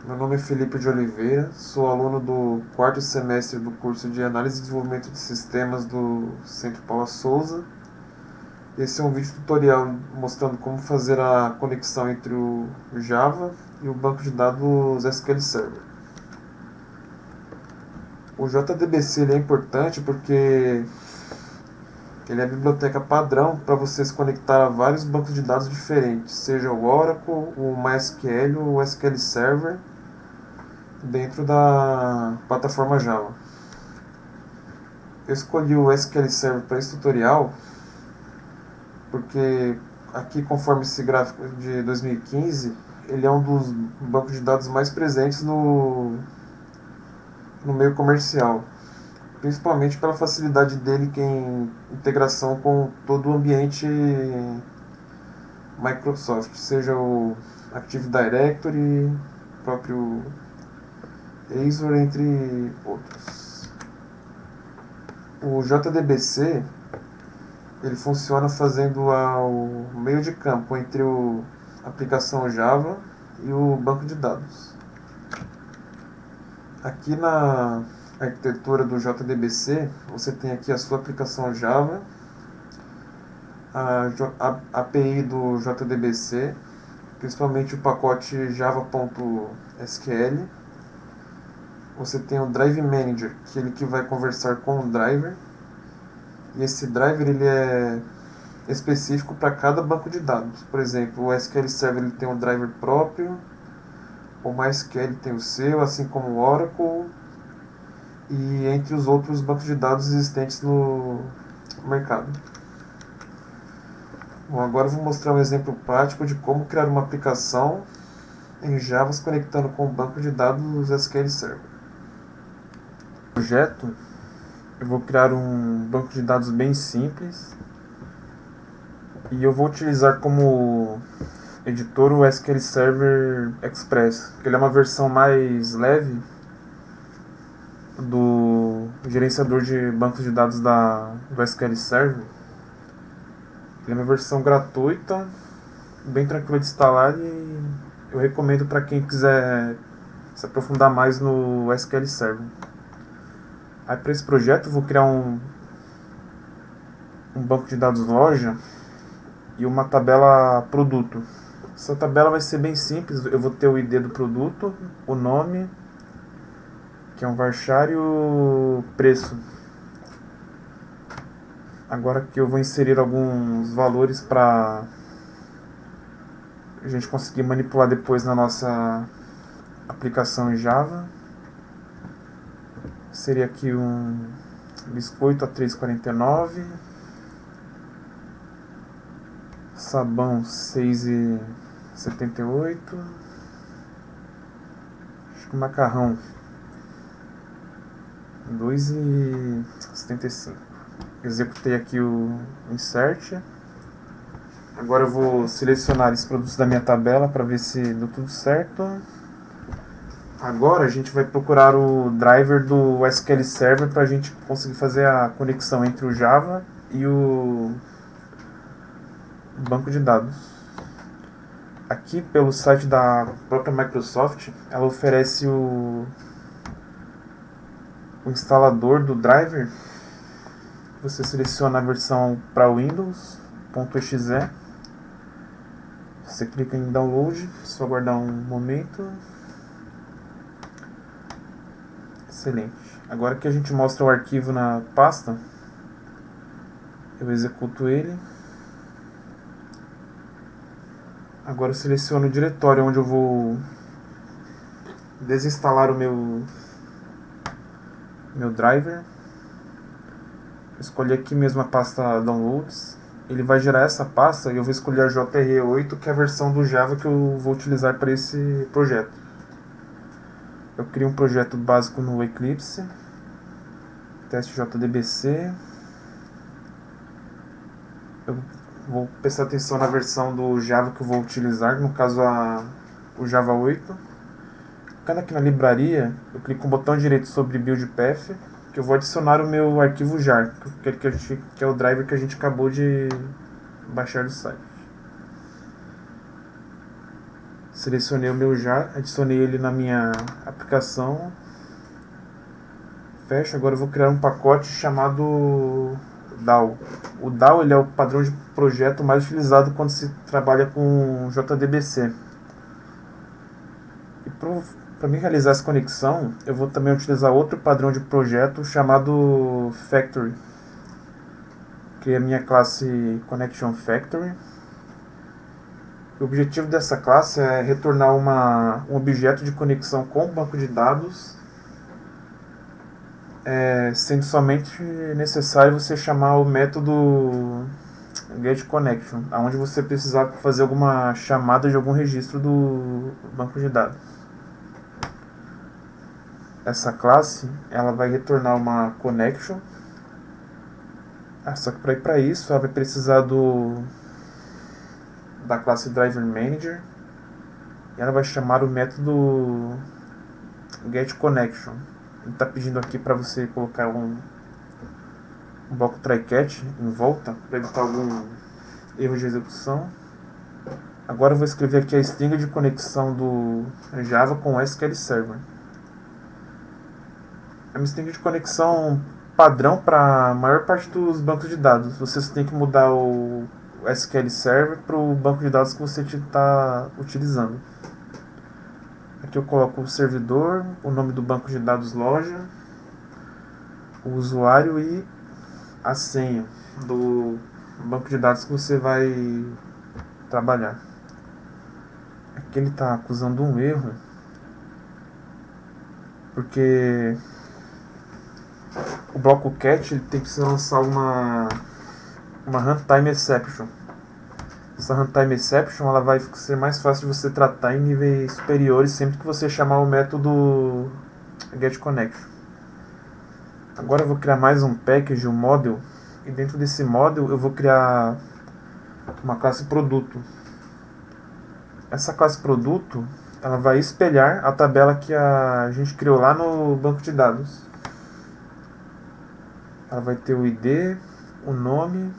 Meu nome é Felipe de Oliveira, sou aluno do quarto semestre do curso de Análise e Desenvolvimento de Sistemas do Centro Paula Souza. Esse é um vídeo tutorial mostrando como fazer a conexão entre o Java e o banco de dados SQL Server. O JDBC ele é importante porque ele é a biblioteca padrão para você se conectar a vários bancos de dados diferentes, seja o Oracle, o MySQL ou o SQL Server, dentro da plataforma Java. Eu escolhi o SQL Server para esse tutorial porque aqui, conforme esse gráfico de 2015, ele é um dos bancos de dados mais presentes no meio comercial, principalmente pela facilidade dele em integração com todo o ambiente Microsoft, seja o Active Directory, próprio Azure, entre outros. O JDBC ele funciona fazendo o meio de campo entre a aplicação Java e o banco de dados. Aqui na arquitetura do JDBC, você tem aqui a sua aplicação Java, a API do JDBC, principalmente o pacote java.sql. Você tem o Drive Manager, que vai conversar com o driver. E esse driver ele é específico para cada banco de dados. Por exemplo, o SQL Server ele tem um driver próprio, o MySQL tem o seu, assim como o Oracle, e entre os outros bancos de dados existentes no mercado. Bom, agora eu vou mostrar um exemplo prático de como criar uma aplicação em Java se conectando com o banco de dados SQL Server. No projeto, eu vou criar um banco de dados bem simples e eu vou utilizar como editor o SQL Server Express, que ele é uma versão mais leve do gerenciador de bancos de dados do SQL Server. Ele é uma versão gratuita, bem tranquila de instalar e eu recomendo para quem quiser se aprofundar mais no SQL Server. Aí para esse projeto eu vou criar um banco de dados loja e uma tabela produto. Essa tabela vai ser bem simples, eu vou ter o ID do produto, o nome, que é um varchar, e o preço. Agora que eu vou inserir alguns valores para a gente conseguir manipular depois na nossa aplicação em Java. Seria aqui um biscoito a 3,49, sabão 6,78, acho que o macarrão 2,75. Executei aqui o insert. Agora eu vou selecionar esses produtos da minha tabela para ver se deu tudo certo. Agora a gente vai procurar o driver do SQL Server para a gente conseguir fazer a conexão entre o Java e o banco de dados. Aqui pelo site da própria Microsoft, ela oferece o instalador do driver. Você seleciona a versão para Windows, .exe. Você clica em download, só aguardar um momento. Excelente. Agora que a gente mostra o arquivo na pasta, eu executo ele. Agora eu seleciono o diretório onde eu vou desinstalar o meu driver. Escolhi aqui mesmo a pasta Downloads. Ele vai gerar essa pasta e eu vou escolher a JR8, que é a versão do Java que eu vou utilizar para esse projeto. Eu crio um projeto básico no Eclipse, teste JDBC. Eu vou prestar atenção na versão do Java que eu vou utilizar, no caso o Java 8. Clicando aqui na livraria, eu clico com o botão direito sobre Build Path, que eu vou adicionar o meu arquivo jar, que é o driver que a gente acabou de baixar do site. Selecionei o meu jar, adicionei ele na minha aplicação. Fecho. Agora eu vou criar um pacote chamado DAO. O DAO ele é o padrão de projeto mais utilizado quando se trabalha com JDBC. E para mim realizar essa conexão, eu vou também utilizar outro padrão de projeto chamado Factory. Criei a minha classe Connection Factory. O objetivo dessa classe é retornar um objeto de conexão com o banco de dados, sendo somente necessário você chamar o método getConnection, onde você precisar fazer alguma chamada de algum registro do banco de dados. Essa classe ela vai retornar uma connection, só que para isso ela vai precisar da classe Driver Manager, e ela vai chamar o método getConnection. Ele está pedindo aqui para você colocar um bloco try-catch em volta para evitar algum erro de execução. Agora eu vou escrever aqui a string de conexão do Java com o SQL Server. É uma string de conexão padrão para a maior parte dos bancos de dados. Você tem que mudar o SQL Server para o banco de dados que você está utilizando. Aqui eu coloco o servidor, o nome do banco de dados loja, o usuário e a senha do banco de dados que você vai trabalhar. Aqui ele está acusando um erro, porque o bloco cat ele tem que lançar uma runtime exception. Essa runtime exception ela vai ser mais fácil de você tratar em níveis superiores sempre que você chamar o método getConnection. Agora eu vou criar mais um package, um model, e dentro desse model eu vou criar uma classe produto. Essa classe produto ela vai espelhar a tabela que a gente criou lá no banco de dados. Ela vai ter o ID, o nome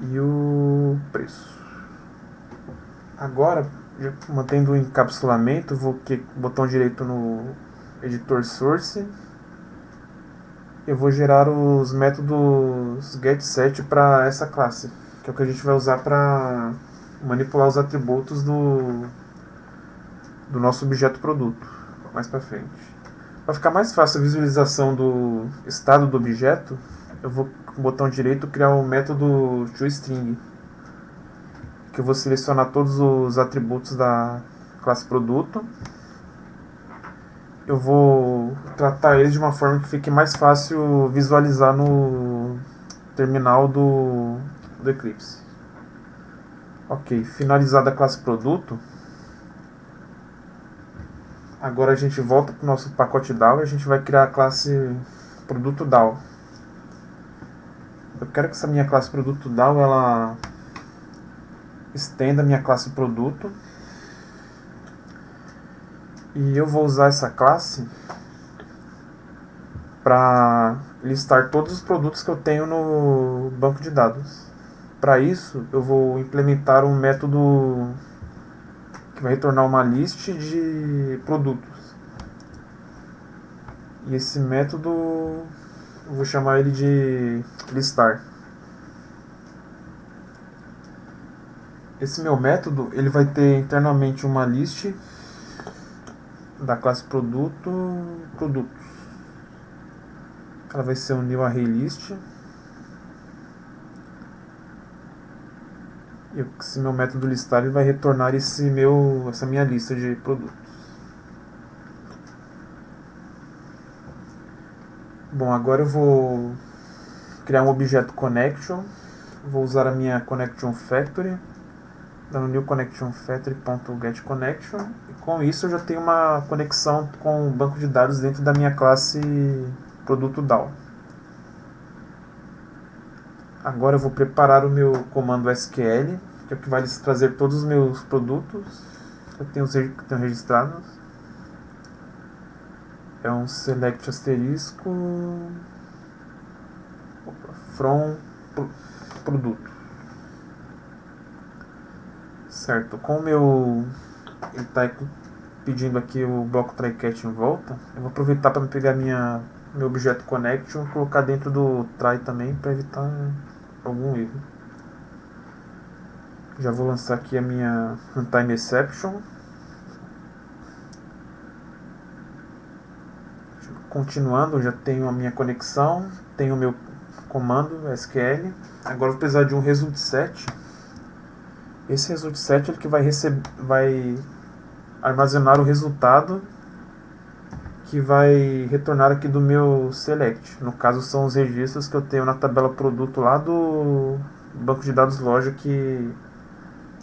e o preço. Agora, mantendo o encapsulamento, vou botão direito no editor source. Eu vou gerar os métodos getSet para essa classe, que é o que a gente vai usar para manipular os atributos do nosso objeto produto mais para frente. Para ficar mais fácil a visualização do estado do objeto, eu vou com o botão direito criar um método toString, que eu vou selecionar todos os atributos da classe produto. Eu vou tratar eles de uma forma que fique mais fácil visualizar no terminal do Eclipse. Ok, finalizada a classe produto, agora a gente volta para o nosso pacote DAO e a gente vai criar a classe produto DAO. Eu quero que essa minha classe produto DAO ela estenda a minha classe produto, e eu vou usar essa classe para listar todos os produtos que eu tenho no banco de dados. Para isso, eu vou implementar um método que vai retornar uma list de produtos. E esse método, eu vou chamar ele de listar. Esse meu método, ele vai ter internamente uma list da classe produtos. Ela vai ser um new array list. E esse meu método listar ele vai retornar essa minha lista de produtos. Bom, agora eu vou criar um objeto connection. Vou usar a minha connection factory, dando new connection factory.getConnection, e com isso eu já tenho uma conexão com o banco de dados dentro da minha classe produto DAO. Agora eu vou preparar o meu comando SQL, que é o que vai trazer todos os meus produtos que eu tenho registrados. É um select asterisco from produto. Certo, como ele está pedindo aqui o bloco try-catch em volta, eu vou aproveitar para pegar meu objeto connection e colocar dentro do try também para evitar algum erro. Já vou lançar aqui a minha runtime exception. Continuando, já tenho a minha conexão, tenho o meu comando SQL. Agora eu vou precisar de um result set. Esse result set é ele que vai armazenar o resultado que vai retornar aqui do meu select. No caso, são os registros que eu tenho na tabela produto lá do banco de dados loja que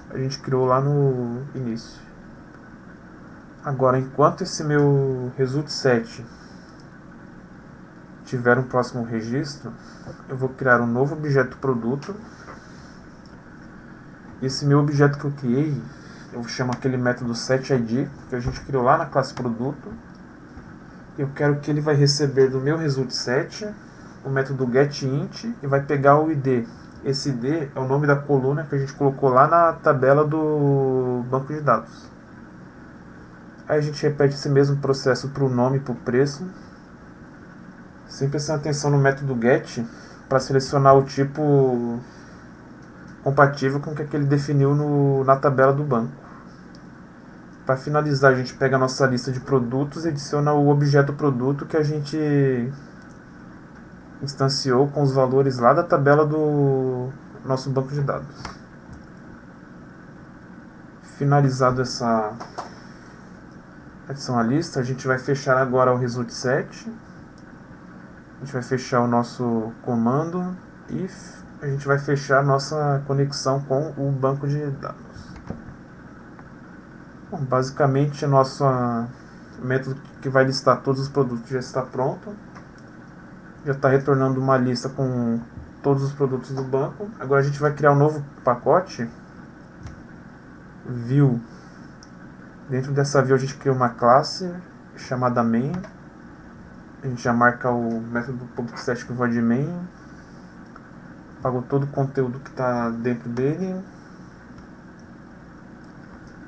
a gente criou lá no início. Agora, enquanto esse meu result set tiver um próximo registro, eu vou criar um novo objeto produto. Esse meu objeto que eu criei, eu chamo aquele método setID, que a gente criou lá na classe produto. Eu quero que ele vai receber do meu result set o método getInt e vai pegar o ID. Esse ID é o nome da coluna que a gente colocou lá na tabela do banco de dados. Aí a gente repete esse mesmo processo para o nome e para o preço. Sempre prestando atenção no método get para selecionar o tipo compatível com o que ele definiu na tabela do banco. Para finalizar, a gente pega a nossa lista de produtos e adiciona o objeto produto que a gente instanciou com os valores lá da tabela do nosso banco de dados. Finalizado essa adição à lista, a gente vai fechar agora o result set. A gente vai fechar o nosso comando e a gente vai fechar a nossa conexão com o banco de dados. Bom, basicamente, nosso método que vai listar todos os produtos já está pronto. Já está retornando uma lista com todos os produtos do banco. Agora a gente vai criar um novo pacote, view. Dentro dessa view a gente cria uma classe chamada main. A gente já marca o método public static void main. Apagou todo o conteúdo que está dentro dele.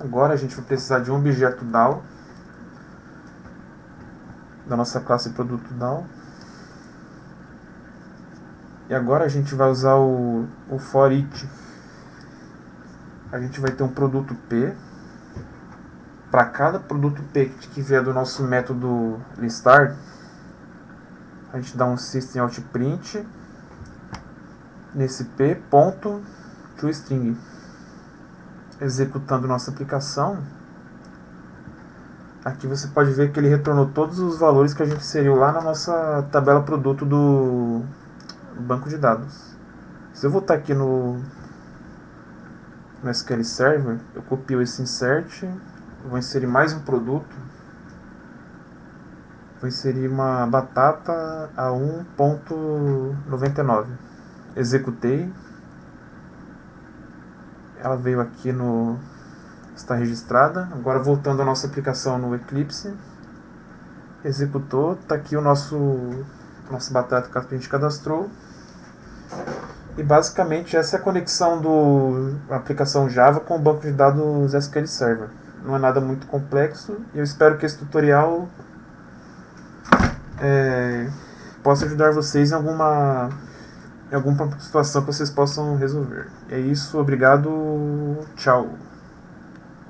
Agora a gente vai precisar de um objeto DAO da nossa classe produto DAO. E agora a gente vai usar o for each. A gente vai ter um produto P. Para cada produto P que vier do nosso método listar, a gente dá um system out print nesse P ponto toString. Executando nossa aplicação, aqui você pode ver que ele retornou todos os valores que a gente inseriu lá na nossa tabela produto do banco de dados. Se eu voltar aqui no SQL Server, eu copio esse insert, vou inserir mais um produto, vou inserir uma batata a 1.99. Executei. Ela veio aqui está registrada. Agora voltando à nossa aplicação no Eclipse, executou, está aqui o nossa batata que a gente cadastrou. E basicamente essa é a conexão da aplicação Java com o banco de dados SQL Server. Não é nada muito complexo e eu espero que esse tutorial possa ajudar vocês em alguma situação que vocês possam resolver. É isso, obrigado, tchau.